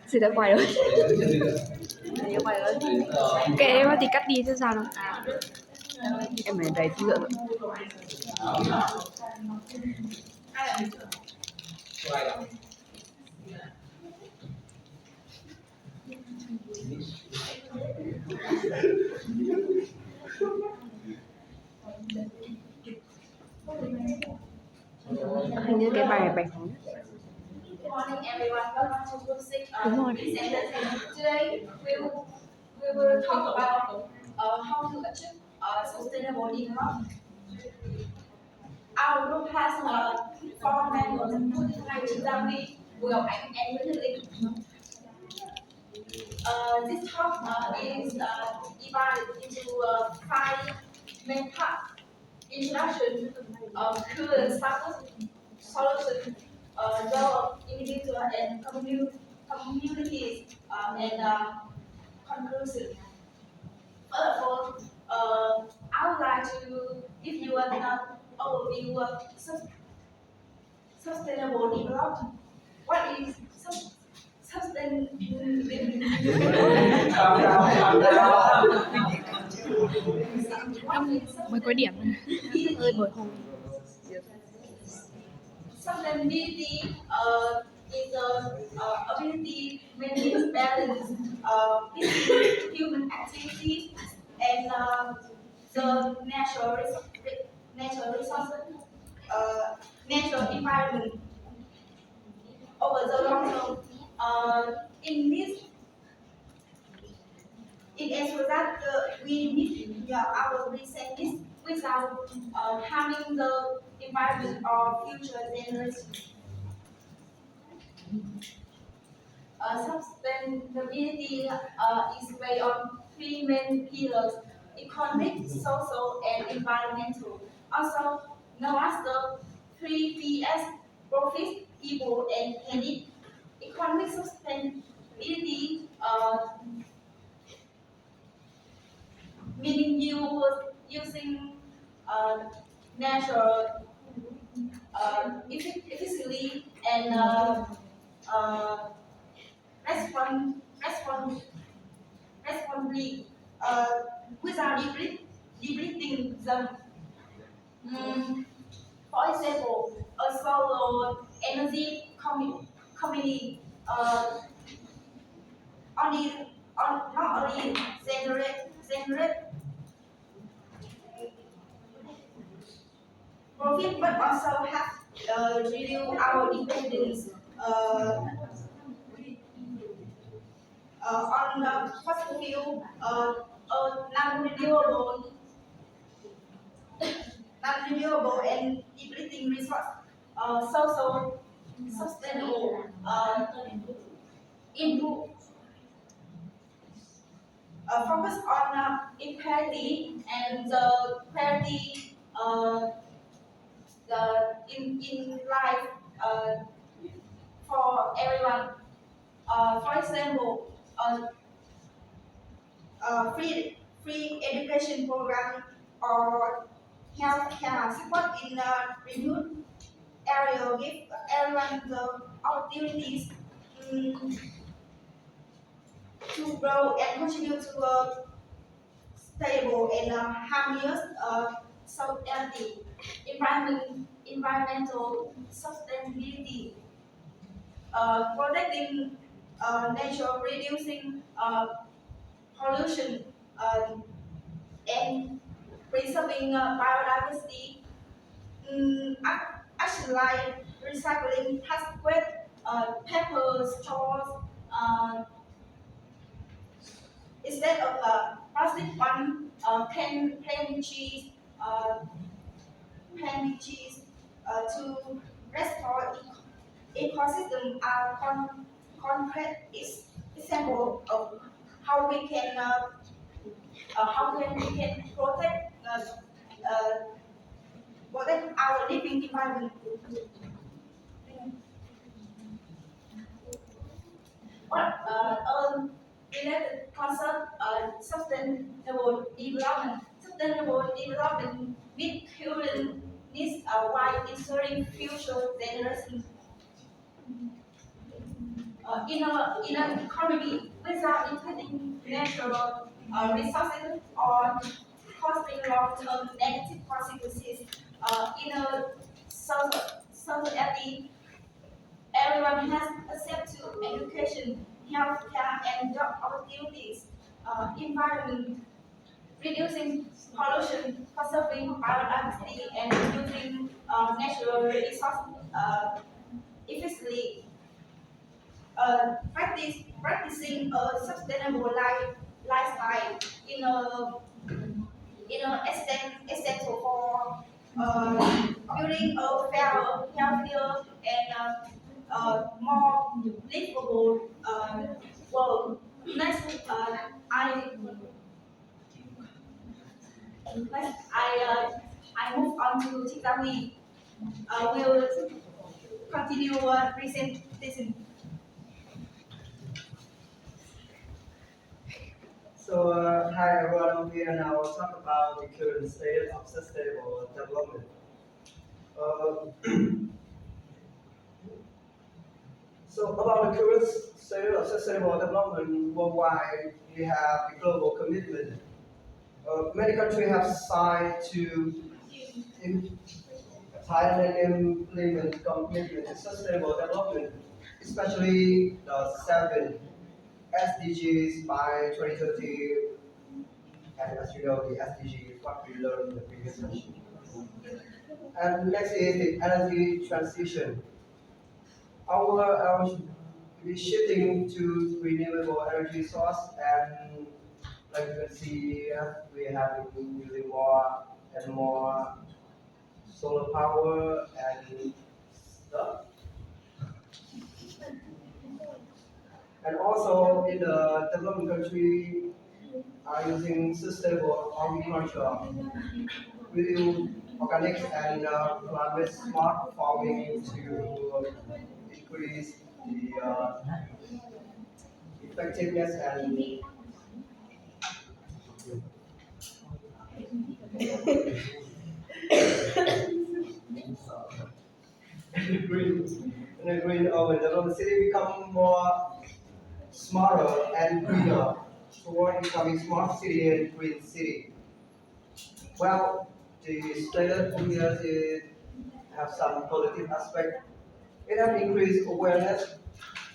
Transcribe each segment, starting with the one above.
Gì đã quay rồi. Kệ em thì cắt đi chứ sao đâu. Em này đầy dựa. Hình như cái bài bạch hóng. Good morning, everyone. Welcome to Group 6 Đúng rồi. Today we will talk about how to achieve sustainable development. Our group has four members: Giang, Will, and Nguyễn Linh. This talk is divided into 5 main parts: introduction, current status, solution, role of individual and communities, and conclusion. First of all, I would like to give you an overview of sustainable development. What is sustainability? Mới có điểm. Hơi bồi hồi. Sustainability is the ability to maintain balance between human activities and the natural resources, natural environment over the long term. It ensures that we meet our present needs without harming the environment or future generations. Sustainability is based on 3 main pillars: economic, social, and environmental. Also known as the 3 Ps: profit, people, and planet. Economic sustainability meaning using natural efficiently and responsibly without depleting them. For example, a solar energy company not only generate profit but also have reduce our dependence on fossil fuel, non-renewable and depleting resource, social sustainable improve. Focus on equality and the quality in life for everyone. For example, free education program or healthcare support in remote area give everyone the opportunities to grow and contribute to a stable and harmonious society. Environmental sustainability, protecting nature, reducing pollution, and preserving biodiversity. Action like recycling plastic waste, paper straws, instead of plastic one, planting trees to restore ecosystem are concrete example of how we can protect protect our living environment. What related concept sustainable development. Sustainable development meet current this while ensuring future generations. In an economy without including natural resources or causing long-term negative consequences. In a society, everyone has access to education, healthcare, and job opportunities. Environment, reducing pollution, conserving biodiversity, and using natural resources efficiently. Practicing a sustainable lifestyle in a essential for building a fairer, healthier, and more livable world. Next, I move on to Chitawi. Will continue presentation. So, hi everyone, we are now talk about the current state of sustainable development. Uh, so, about the current state of sustainable development worldwide, we have the global commitment. Many countries have signed to im- sign and implement commitment to sustainable development, especially the seven SDGs by 2030. And as you know, the SDG is what we learned in the previous session. And next is the energy transition. Our be shifting to renewable energy source, and like you can see, we have been using more and more solar power and stuff. And also in the developing country are using sustainable agriculture. We do organics and climate smart farming to increase the effectiveness and green urban development. City become more smarter and greener toward becoming smart city and green city. Well, the stated community have some positive aspect. It has increased awareness,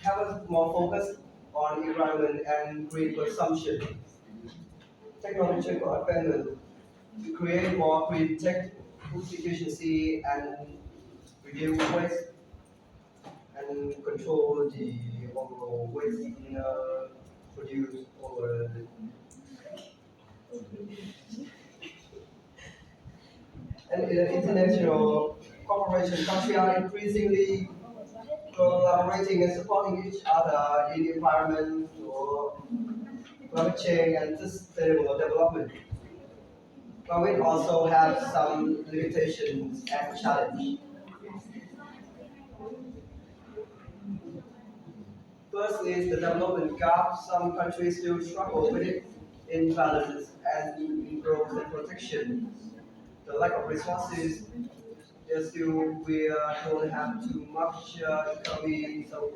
have us more focus on environment and green consumption. Technological advancement to create more green tech, food efficiency, and reduce waste and control the overall waste in produced over and in the international cooperation, countries are increasingly collaborating and supporting each other in environment or climate change and sustainable development. But we also have some limitations and challenges. First is the development gap. Some countries still struggle with it in balance and in growth and protection. The lack of resources, there's still we don't have too much economy, so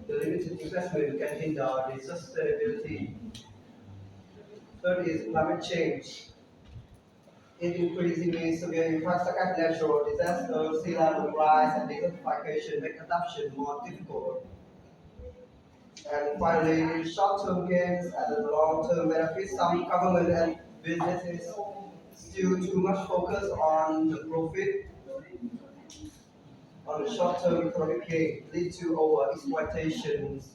the limited investment can hinder the sustainability. Third is climate change. It increasingly severe impacts such as natural disasters, sea level rise, and desertification make adoption more difficult. And finally, short-term gains and long-term benefits. Some government and businesses still too much focus on the profit on the short-term economic gain, lead to over exploitations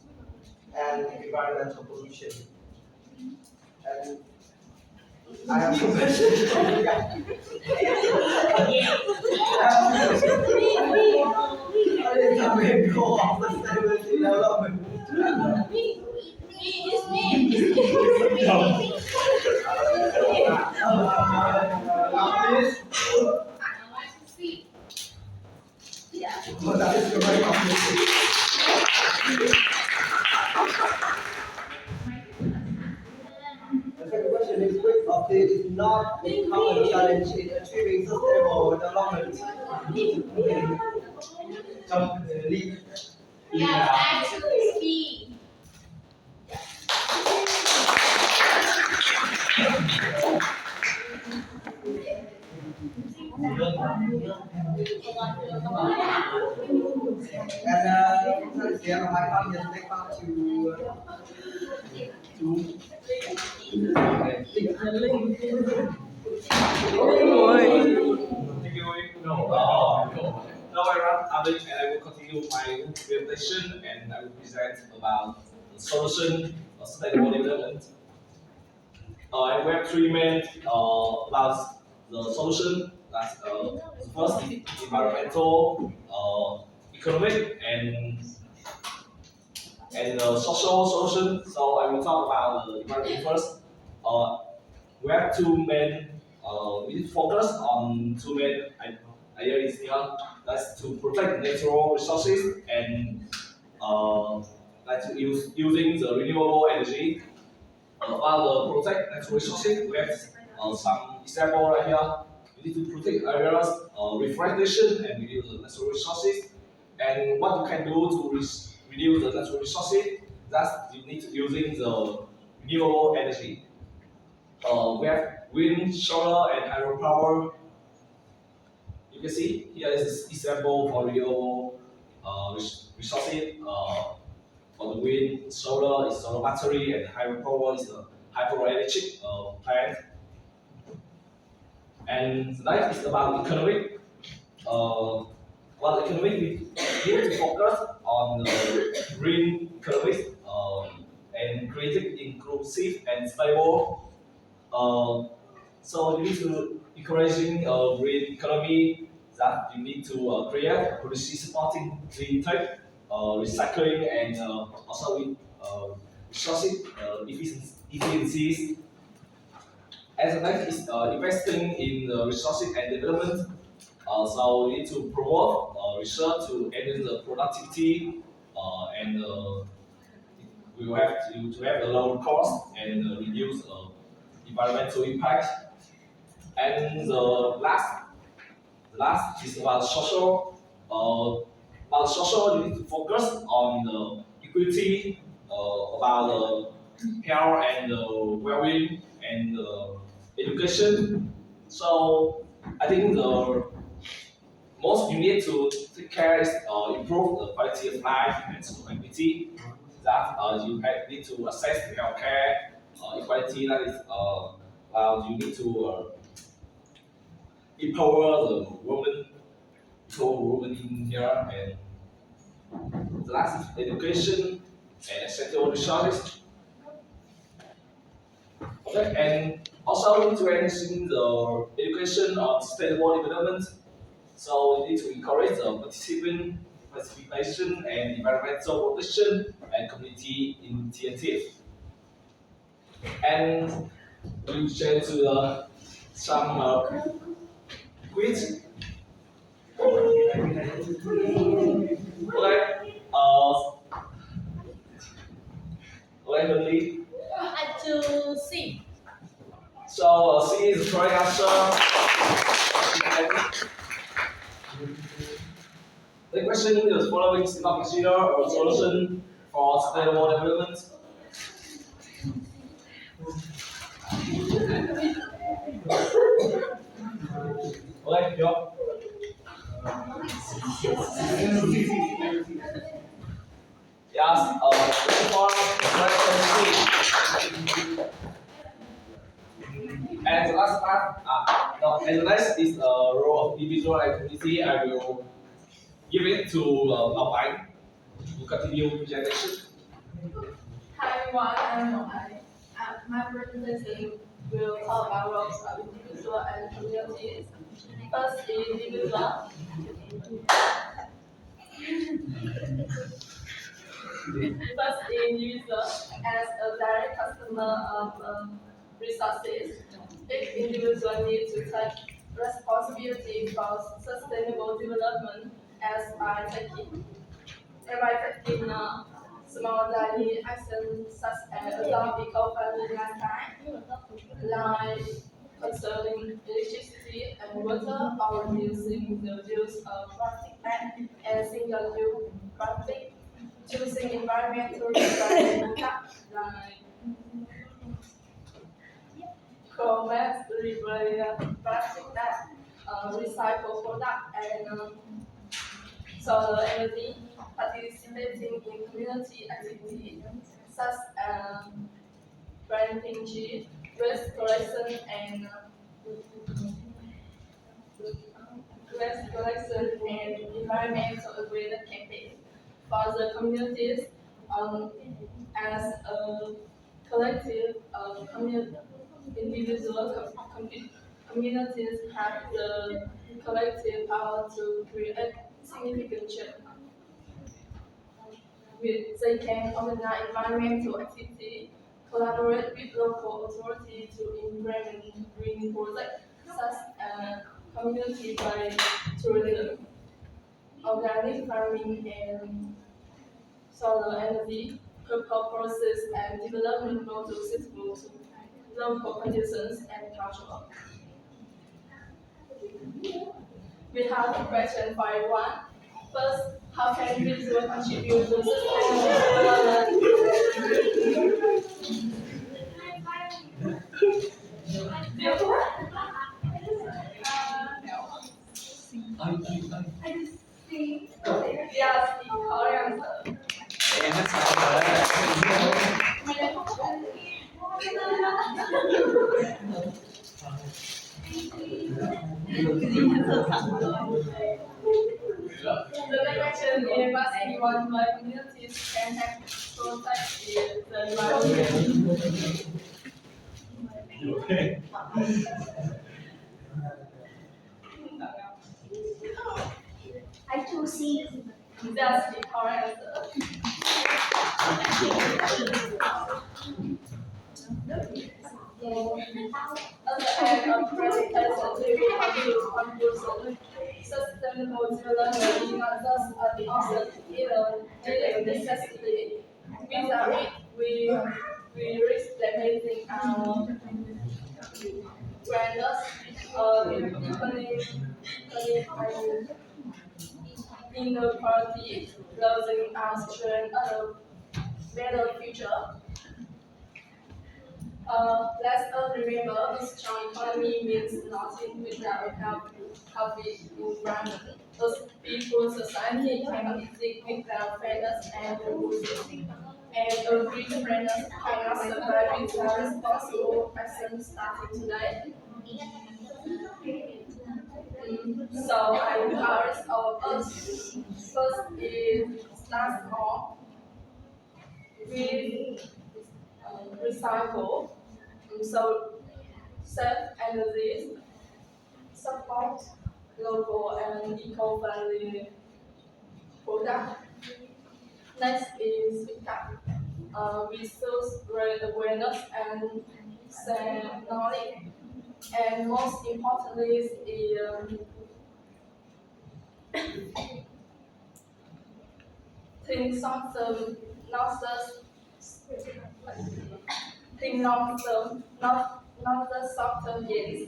and environmental pollution. And I have two questions for you guys. What is the main goal of sustainability development? That is correct. The second question and a quick update is not a common challenge in achieving sustainable development. Trong lead. Yeah, actually key. And let's get my comment back up to Thank you. Now I run Abid and I will continue my presentation and I will present about the solution of sustainable development. And we have three main about the solution. That's the first is environmental, economic, and social solution. So I will talk about the environment first. Uh, we have two main. We focus on two main ideas here. That's to protect natural resources and like to using the renewable energy. About the protect natural resources, we have some example right here. We need to protect areas, reforestation, and reduce the natural resources. And what you can do to reduce the natural resources, that you need to using the renewable energy. We have wind, solar, and hydropower. You can see here is example for renewable resources. For the wind, solar is solar battery, and hydropower is a hydroelectric plant. And that is about economic. Well, economic we need to focus on the green economy and creating inclusive and stable. So you need to encouraging green economy that you need to create policy supporting clean tech, recycling, and also with resources efficiencies. As the next is investing in resources and development. So we need to promote research to enhance the productivity and we will have to have a lower cost and reduce environmental impact. And the last is about social. About social, you need to focus on the equity, about health and well-being and education. So I think the most you need to take care is improve the quality of life and sustainability. That need to assess the healthcare equality. That is, you need to empower the women in here, and the last is education and essential resources. Okay, and also we need to enhance the education on sustainable development. So we need to encourage the participation and environmental protection and community initiative. And we share to some quiz. Okay. Lemonade. I choose C. So C is the correct answer. The question is following is not consider a solution for sustainable development. Okay, go. Yes, question C. And the last part, no, and the next is the role of individual and community. I will give it to Albine to continue presentation. Hi everyone, I'm Noai. My presentation will talk about roles of individual and communities. First, individual. First, individual as a direct customer of resources. Each individual needs to take responsibility for sustainable development as by taking small daily actions such as adopt eco-friendly lifestyle, like conserving electricity and water or reducing the use of plastic bags and single-use plastic, choosing environmentally friendly products like co-mass plastic bags, recycled product, and solar energy, participating in community activities such as planting trees, waste collection, and environmental awareness campaigns for the communities as a collective individual communities have the collective power to create significant change. They can organize environmental activity, collaborate with local authorities to implement green projects such as community-based tourism, organic farming, and solar energy, cocoa process, and development models suitable to local conditions and culture. We have a question for everyone. First, how can individuals contribute to sustainable development? Yes, correct answer. Em hát sao rồi đấy. The next question is what everyone by communities can have protect the environment. I choose C. That's the correct answer. At the end of presentation, we will conclusion. Sustainable development is not just an option, it is a necessity. Without it, we risk damaging our grandest inequality, losing our children a better future. Let's all remember a strong economy means nothing without a healthy environment. A peaceful society cannot exist without fairness and inclusion. And a rich fairness cannot survive without responsible action starting today. So I encourage all of us. First is start small with recycle. So save energy, support local and eco-friendly product. Next is recap. Resource awareness and share knowledge. And most importantly is think short term, not just think long term, not just short term gains.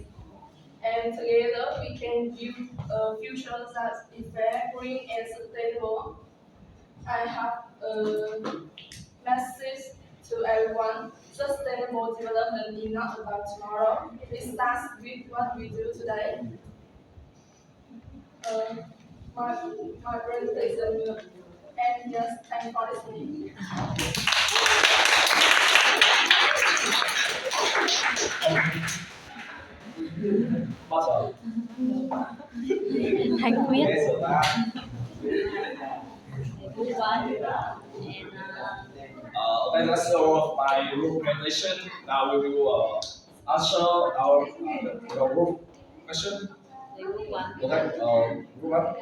And together we can build a future that is fair, green, and sustainable. I have a message to everyone. Sustainable development is not about tomorrow. It starts with what we do today. My presentation will end just 10 for listening. Bao giờ? Thành quyết. Bây giờ ta. Okay, that's all of my group presentation. Now we will answer our group question. Group one. Okay, group one.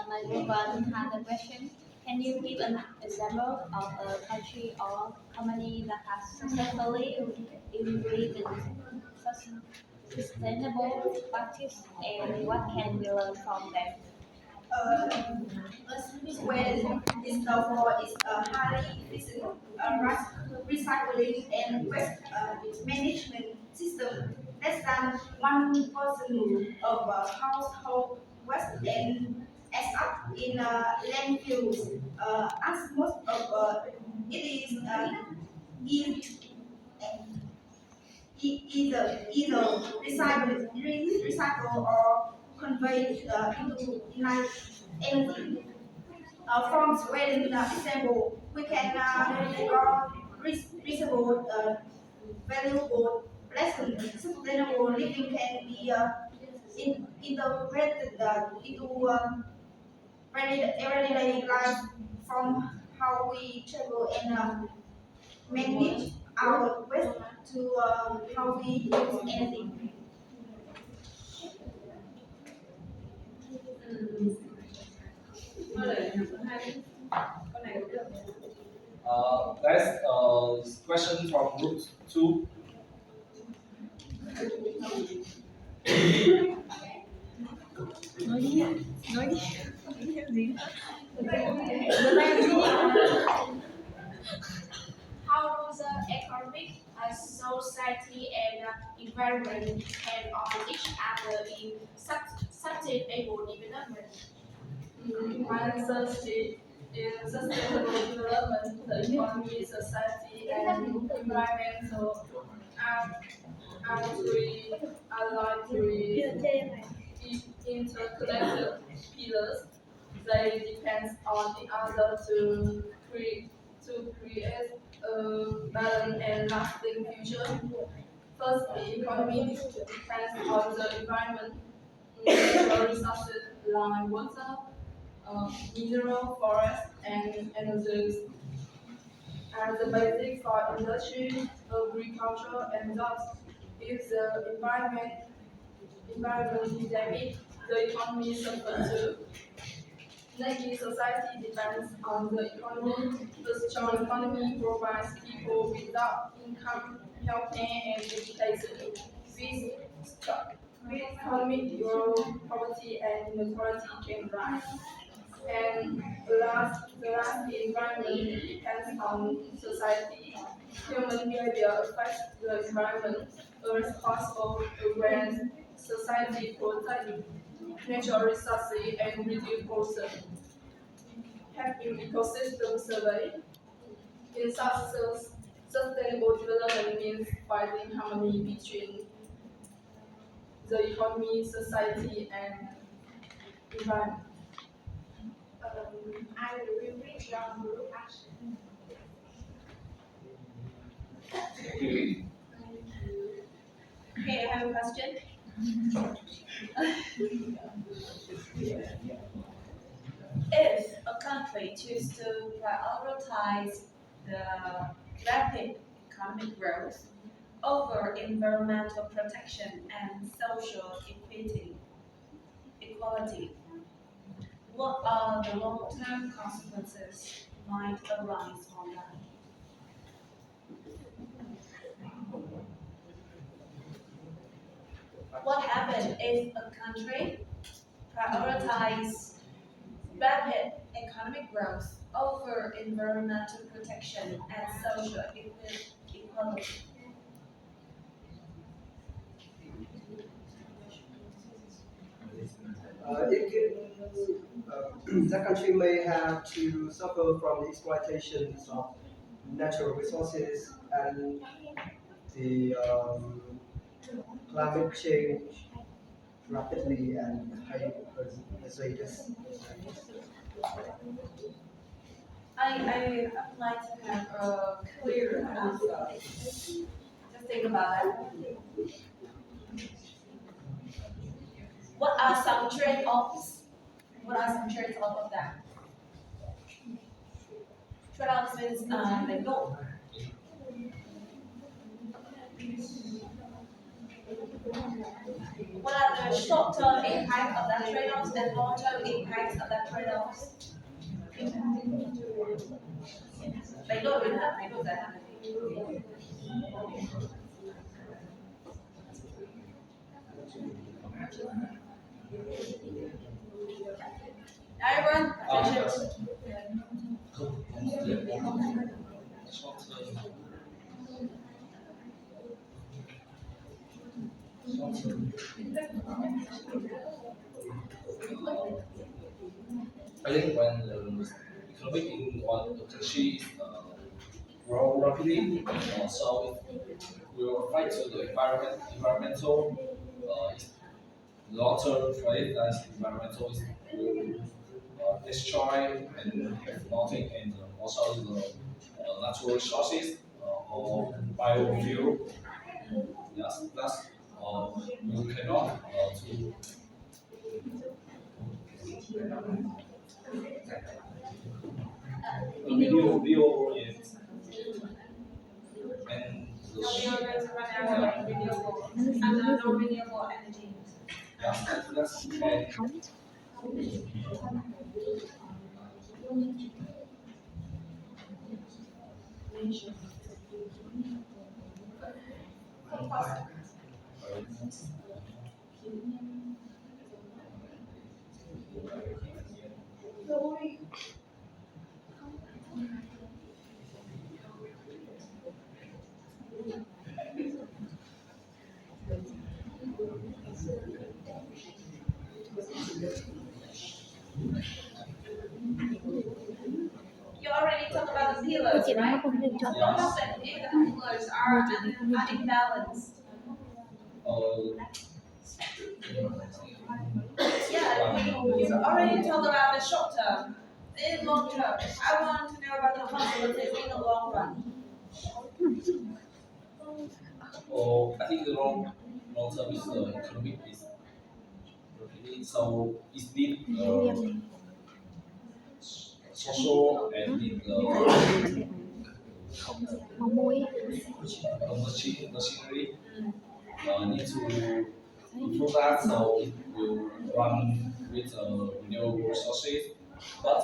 My group one has a question. Can you give an example of a country or company that has successfully implemented sustainable practice and what can we learn from them? Sweden is known for its highly efficient recycling and waste management system. Less than 1% of household waste and ends up in landfills. As most of it is either recycled or conveyed into energy. From Sweden example, we can draw reasonable, valuable lesson. Sustainable living can be integrated into everyday life, from how we travel and manage our waste to how we use energy. Next question from group 2. Nói đi. Gì? How does the economic, society, and environment depend on each other in sustainable development? My answer is in sustainable development, the economy, society, and environmental are three interconnected pillars. They depend on the other to create a balanced and lasting future. First, the economy depends on the environment. Natural resources like water, mineral, forest, and energies are the basic for industry, agriculture, and jobs. If the environment is damaged, the economy suffers too. Next, society depends on the economy. The strong economy provides people without income, healthcare, and education. With economic growth, poverty and inequality can rise. And the last, the environment depends on society. Human behavior affects the environment. Responsible when society protects natural resources and reduce pollution. Having ecosystem survey. In such sense, sustainable development means finding harmony between the economy, society, and environment. I will read your group action. Okay, I have a question. If a country chooses to prioritize the rapid economic growth over environmental protection and social equality, what are the long-term consequences might arise from that? What happens if a country prioritizes rapid economic growth over environmental protection and social equality? The country may have to suffer from the exploitations of natural resources and the climate change rapidly and hazardous. I would like to have a clear answer. Just think about it. What are some trade-offs? What are some trade-offs of that? Trade-offs means like no. What are the short-term impacts of that trade-offs and long-term impacts of that trade-offs? They don't really have to do that. I think when economic in one country grow rapidly, so we will fight to the environmental long-term threat as environmental is will destroy and have nothing and also the natural resources or biofuel. Yes, that's you cannot to bio and So we are going to run out of renewable and non-renewable energy. that's and You already talked about the pillars, Chị nói right? không nên cho What happens if the pillars are imbalanced? Yeah, you already talked about the short term. In long term, I want to know about the consequences in the long run. I think the long term is economic is rapidly so it's need social and need mong mui machinery need to improve that so it will run with renewable resources. But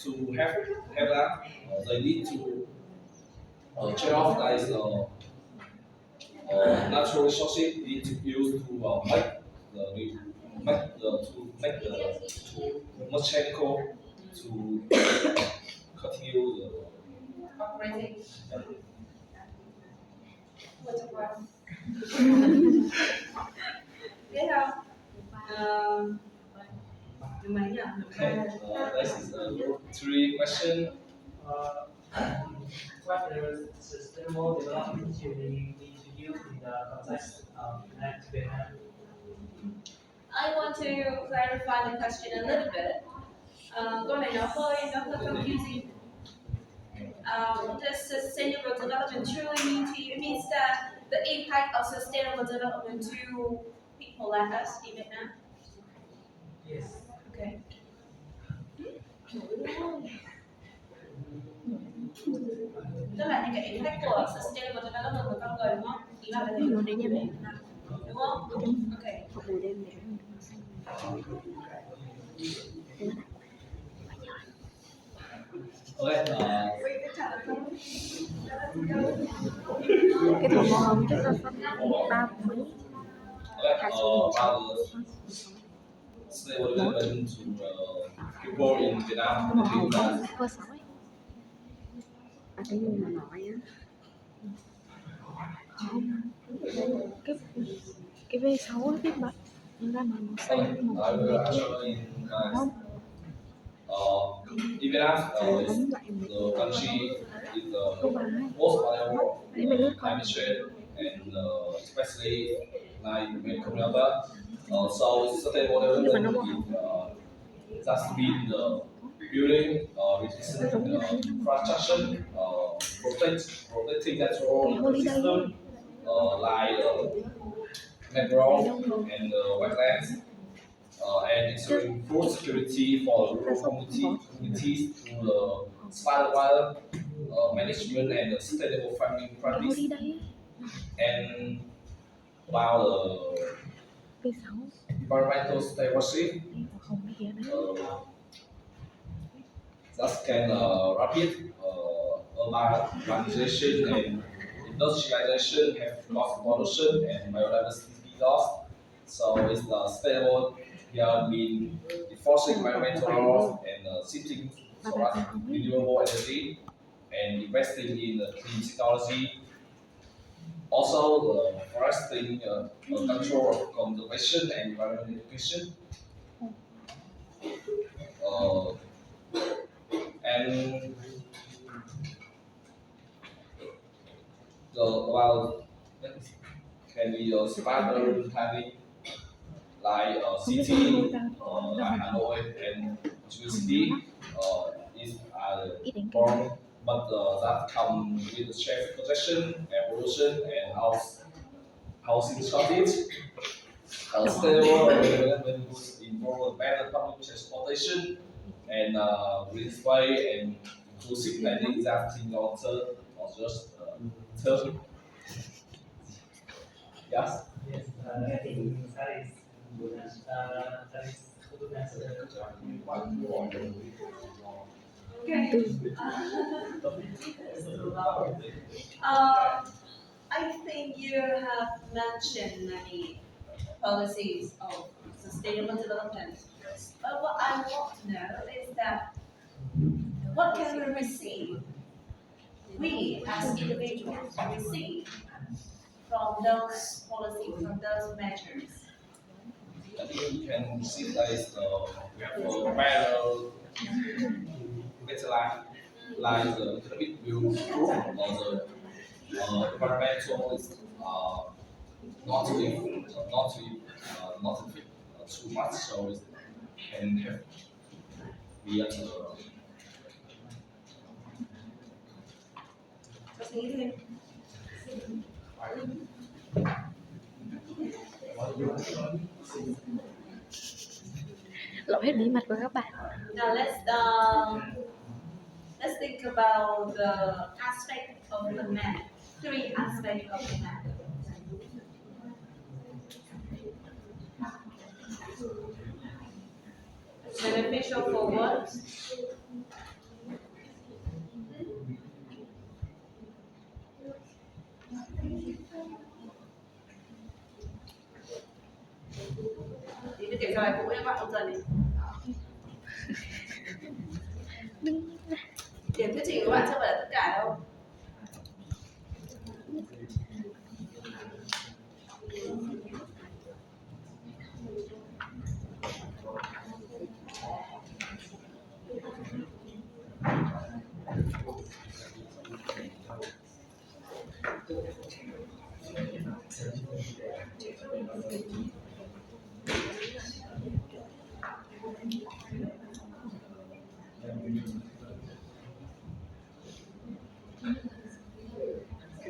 to have that, they need to turn off that is natural resources need to use to make the mechanical to continue the Operating. What's the problem? Yeah. okay. This is group 3 question. What is sustainable development you need to use in the context of next Vietnam? I want to clarify the question a little bit. Câu này nó hơi confusing. Does sustainable development truly mean to you? It means that the impact of sustainable development to people like us in Vietnam. Yes. Okay. Tức là những cái impact của sustainable development của con người đúng không? Ý bạn là gì? nó đến nhà mẹ Đúng không? Okay. học buổi đêm mẹ Okay. cái thằng màu hồng trước đó ba mấy Okay. About stable development to people in Vietnam, màu I hồng think that cơ sở ấy cái gì mà nói á không cái V6 á biết bật ra mà màu xanh màu I hồng will này kia actually không in Vietnam, is ống lại mình the country is không the phải most valuable đấy mình lướt climate change and especially like when coming out so sustainable development is just been the building reducing infrastructure protecting natural system like mangrove and wetlands and ensuring food security for rural communities through the smart water management and sustainable farming nó đi practice đây and about V6 environmental stewardship màu hồng này kia đấy that can rapid urbanization and industrialization have caused pollution and biodiversity loss. So it's the sustainable here mean enforcing environmental laws and shifting towards renewable energy and investing in clean technology. also foresting, control of conservation and environmental education. Uh, and about can be smart urban planning like city, like Hanoi and university is born, but that come with shared protection, evolution, and housing shortage. Sustainable development would involve better public transportation and green space and inclusive planning that in long term or just term. Yes. Yes, I think that is good answer. I think you have mentioned many policies of sustainable development. But what I want to know is that what can we receive, we as individuals receive from those policies, from those measures? I think you can see that is we have a better like the economic will improve or the environmental is not to not to too much, so it can have be at Có suy nghĩ thêm. Lộ hết bí mật của các bạn. Now let's think about the aspect of the man. Three aspects of the man. Beneficial for what? Thì tôi kể cho bài cũ các bạn một dần đi. Điểm thuyết trình của bạn chưa phải là tất cả đâu.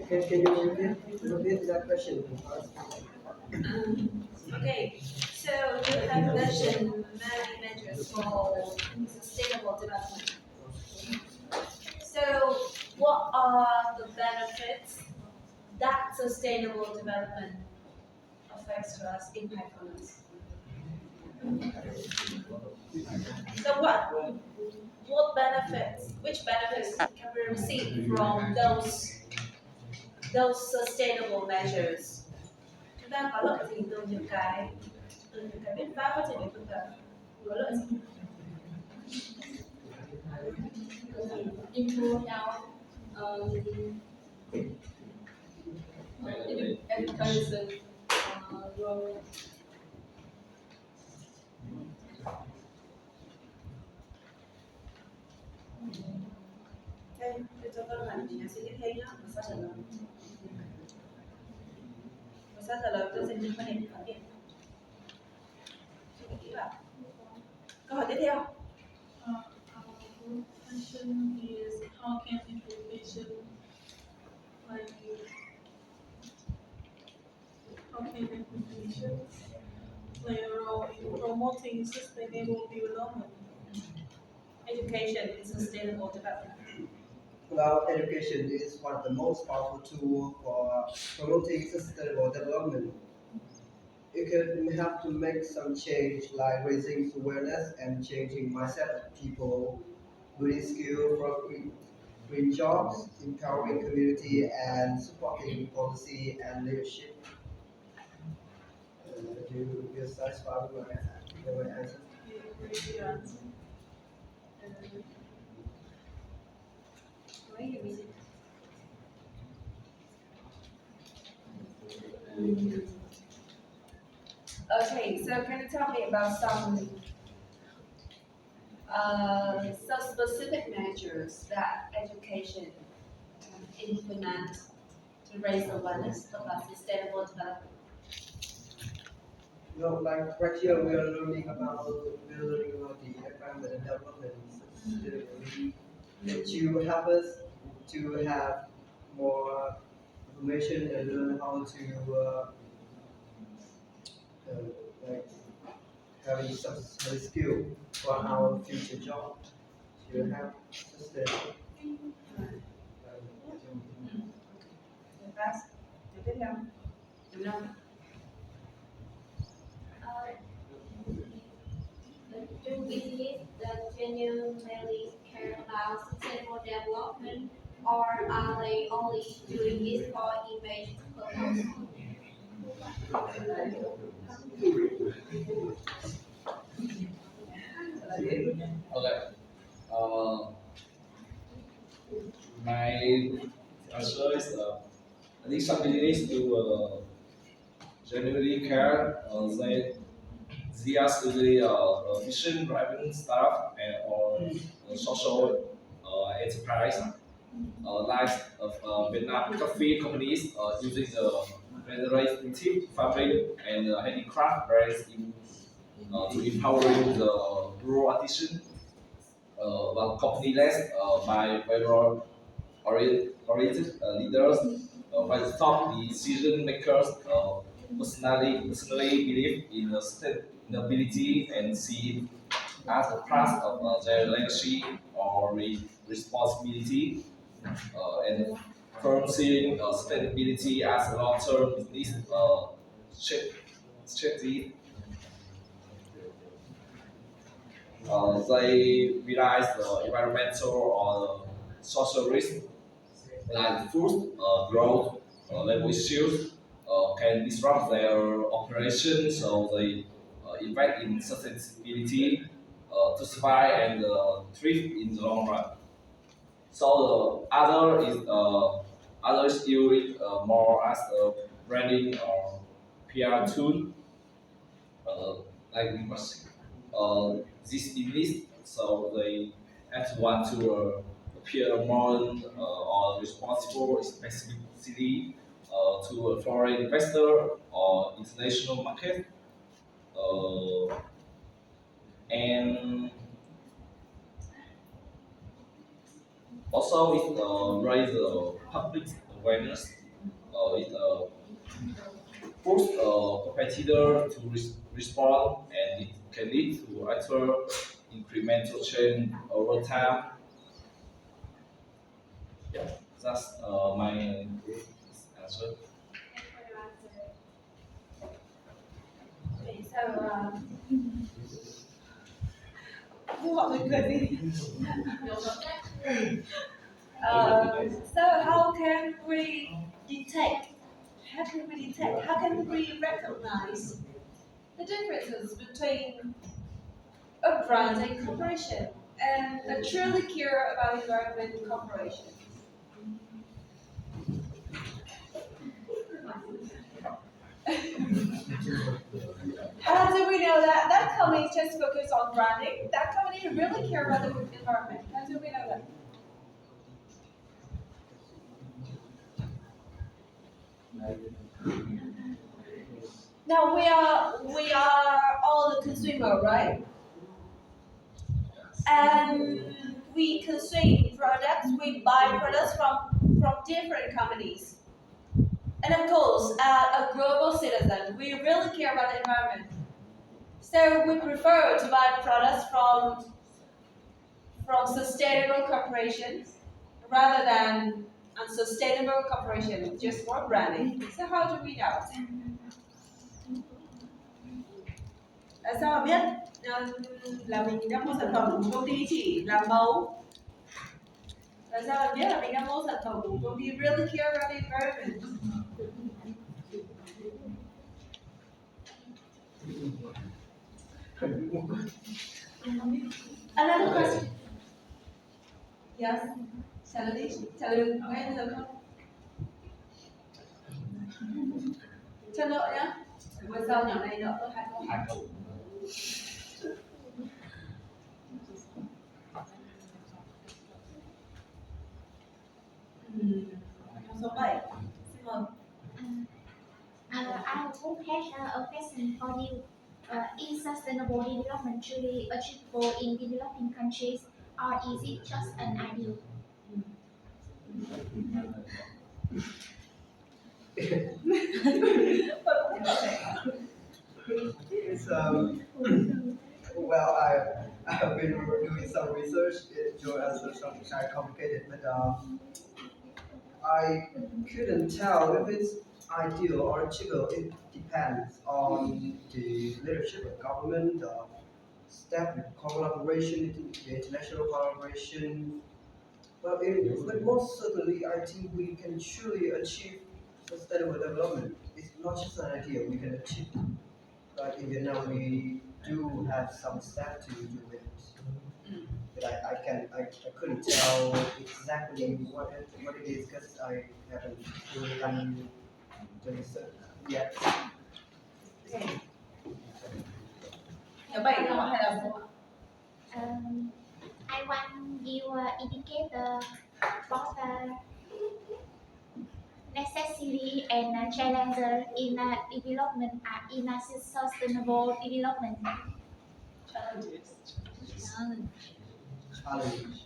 Can you repeat that question? Okay, so you have mentioned many measures for sustainable development. So what are the benefits that sustainable development affects to us, impact on us? So what benefits, which benefits can we receive from those sustainable measures? Chúng ta có lợi gì từ những cái biện pháp phát triển bền vững đó? Có lợi gì? Improve our education role. Đây, tôi cho các bạn suy nghĩ thêm nhé. Và sau trả lời. Và sau trả lời tôi sẽ những quan điểm phản biện. Suy nghĩ kỹ vào. Câu hỏi tiếp theo. Our question is how can education play a role in promoting sustainable development? Education is sustainable development. Well, education is one of the most powerful tools for promoting sustainable development. It can have to make some change like raising awareness and changing mindset of people, building skill for green jobs, empowering community, and supporting policy and leadership. Do you satisfied with my answer? Okay, so can you tell me about some specific measures that education implement to raise awareness about sustainable development? Like right here we are learning about the environment development sustainability, and to help us to have more information and learn how to like having some skill for our future job to have sustainable. Your best. Your tiếp theo. Đúng không? Do we need that genuinely care about sustainable development, or are they only doing it for image purpose? Okay. My answer is I think some business do genuinely care. They are usually mission-driven staff and or social enterprise. Like Vietnam coffee companies using the regenerative fabric and handicraft brands to empowering the rural artisan. While company led by oriented leaders, by the top decision makers personally believe in sustainability and see it as a part of their legacy or responsibility, and firm seeing sustainability as a long-term business strategy. They realize the environmental or social risk like food growth level issues can disrupt their operations, so they invest in sustainability to survive and thrive in the long run. So the others use it more as a branding or PR tool, uh, like we must this elite, so they actually want to appear modern or responsible, especially to a foreign investor or international market, uh, and also it raise public awareness. It force a competitor to respond, and it can lead to actual incremental change over time. Yeah, that's my answer. Okay, so you want me to so how can we detect? How can we recognize the differences between a brand and corporation and a truly care about environment corporation? How do we know that that company is just focused on branding? That company really care about the environment. How do we know that? Now we are all the consumer, right? And we consume products, we buy products from different companies. And of course, as a global citizen, we really care about the environment. So we prefer to buy products from sustainable corporations rather than unsustainable corporations just for branding. So how do we know? Sao mà biết là mình đang mua sản phẩm của công ty chỉ làm mẫu? Làm sao mà biết là mình đang mua sản phẩm của công ty really care about the environment? Another question. Yes. Trả lời ngay bây giờ không? Cho nữa nhá. Bữa sau nhỏ này nữa tôi 2 câu. Hai câu. Câu số 7. Xin mời. I would have a question for you. Is sustainable development truly achievable in developing countries, or is it just an ideal? It's well, I have been doing some research. Your answer is kind of complicated, but I couldn't tell if it's ideal or achievable. It depends on the leadership of government, the step collaboration, the international collaboration. But most certainly, I think we can surely achieve sustainable development. It's not just an idea; we can achieve. But in Vietnam, we do have some steps to do it. But I couldn't tell exactly what it is because I haven't really done the research yet. Nhóm 7 câu hay là một? I want you indicate both necessity and challenger in development in a sustainable development. Challenges. Challenge.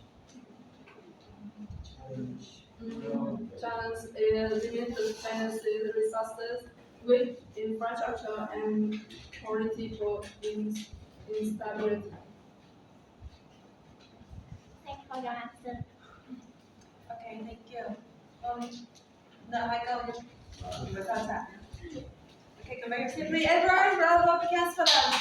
Challenge is limited financial resources, weak infrastructure, and political instability. Thanks for your answer. Okay, thank you. Nợ 2 câu. Bữa sau trả. Okay, come back to me. Everyone, round of applause for them.